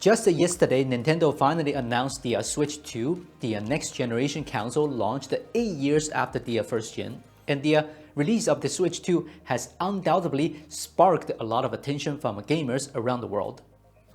Just yesterday, Nintendo finally announced the Switch 2, the next generation console launched 8 years after the first gen, and the release of the Switch 2 has undoubtedly sparked a lot of attention from gamers around the world.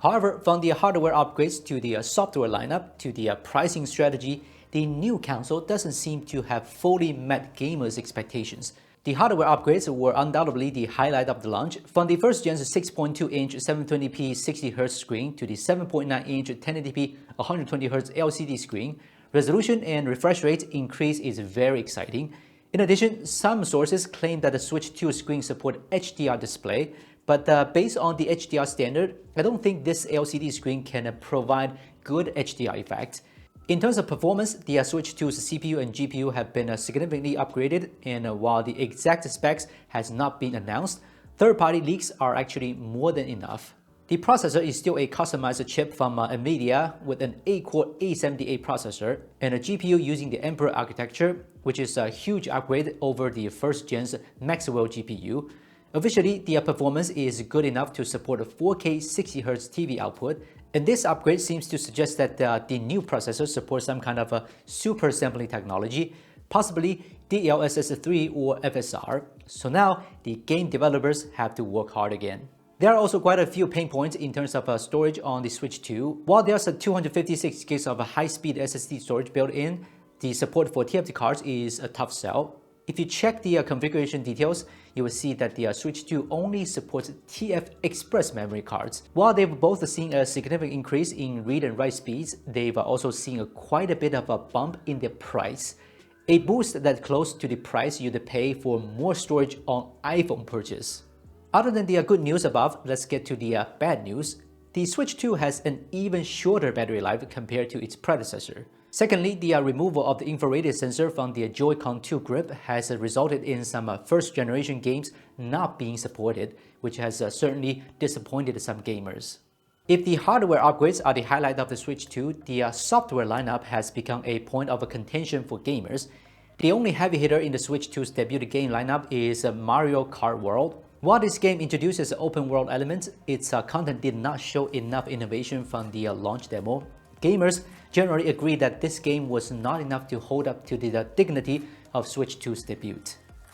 However, from the hardware upgrades to the software lineup to the pricing strategy, the new console doesn't seem to have fully met gamers' expectations. The hardware upgrades were undoubtedly the highlight of the launch, from the first gen's 6.2-inch 720p 60Hz screen to the 7.9-inch 1080p 120Hz LCD screen. Resolution and refresh rate increase is very exciting. In addition, some sources claim that the Switch 2 screen supports HDR display, but based on the HDR standard, I don't think this LCD screen can provide good HDR effects. In terms of performance, the Switch 2's CPU and GPU have been significantly upgraded, and while the exact specs has not been announced, third-party leaks are actually more than enough. The processor is still a customized chip from NVIDIA with an 8-core A78 processor and a GPU using the Emperor architecture, which is a huge upgrade over the first gen's Maxwell GPU. Officially, the performance is good enough to support a 4K 60Hz TV output, and this upgrade seems to suggest that the new processor supports some kind of a super sampling technology, possibly DLSS 3 or FSR. So now, the game developers have to work hard again. There are also quite a few pain points in terms of storage on the Switch 2. While there's a 256 gigs of high-speed SSD storage built in, the support for TFT cards is a tough sell. If you check the configuration details, you will see that the Switch 2 only supports TF Express memory cards. While they've both seen a significant increase in read and write speeds, they've also seen quite a bit of a bump in their price. A boost that's close to the price you'd pay for more storage on iPhone purchase. Other than the good news above, let's get to the bad news. The Switch 2 has an even shorter battery life compared to its predecessor. Secondly, the removal of the infrared sensor from the Joy-Con 2 grip has resulted in some first-generation games not being supported, which has certainly disappointed some gamers. If the hardware upgrades are the highlight of the Switch 2, the software lineup has become a point of contention for gamers. The only heavy hitter in the Switch 2's debut game lineup is Mario Kart World. While this game introduces open-world elements, its content did not show enough innovation from the launch demo. Gamers generally agree that this game was not enough to hold up to the dignity of Switch 2's debut.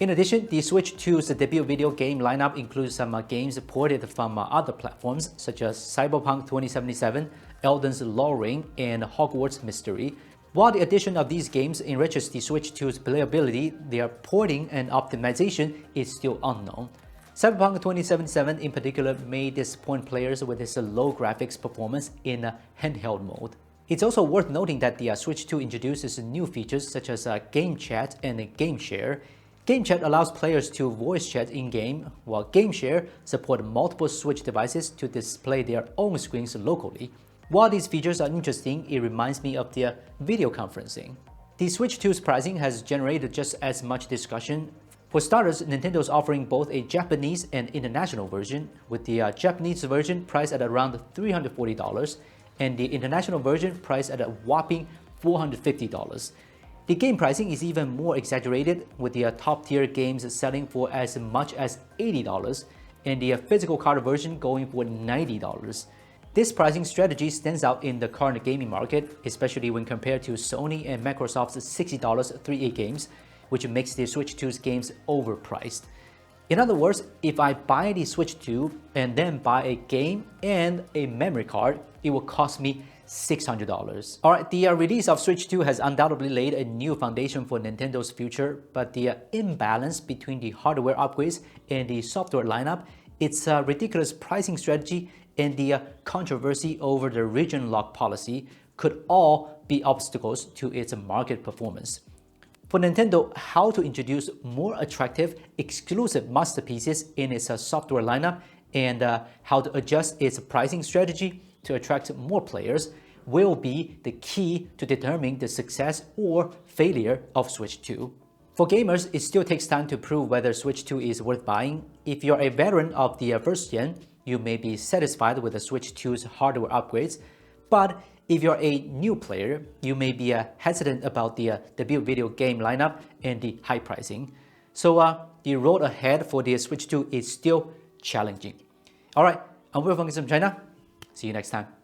In addition, the Switch 2's debut video game lineup includes some games ported from other platforms such as Cyberpunk 2077, Elden's Law Ring, and Hogwarts Mystery. While the addition of these games enriches the Switch 2's playability, their porting and optimization is still unknown. Cyberpunk 2077 in particular may disappoint players with its low graphics performance in handheld mode. It's also worth noting that the Switch 2 introduces new features such as Game Chat and Game Share. Game Chat allows players to voice chat in-game, while Game Share supports multiple Switch devices to display their own screens locally. While these features are interesting, it reminds me of the video conferencing. The Switch 2's pricing has generated just as much discussion. For starters, Nintendo is offering both a Japanese and international version, with the Japanese version priced at around $340 and the international version priced at a whopping $450. The game pricing is even more exaggerated, with the top-tier games selling for as much as $80 and the physical card version going for $90. This pricing strategy stands out in the current gaming market, especially when compared to Sony and Microsoft's $60 AAA games, which makes the Switch 2's games overpriced. In other words, if I buy the Switch 2 and then buy a game and a memory card, it will cost me $600. Alright, the release of Switch 2 has undoubtedly laid a new foundation for Nintendo's future, but the imbalance between the hardware upgrades and the software lineup, its ridiculous pricing strategy, and the controversy over the region lock policy could all be obstacles to its market performance. For Nintendo, how to introduce more attractive, exclusive masterpieces in its software lineup and how to adjust its pricing strategy to attract more players will be the key to determining the success or failure of Switch 2. For gamers, it still takes time to prove whether Switch 2 is worth buying. If you're a veteran of the first gen, you may be satisfied with the Switch 2's hardware upgrades, but if you're a new player, you may be hesitant about the debut video game lineup and the high pricing. So the road ahead for the Switch 2 is still challenging. Alright, I'm Will from China. See you next time.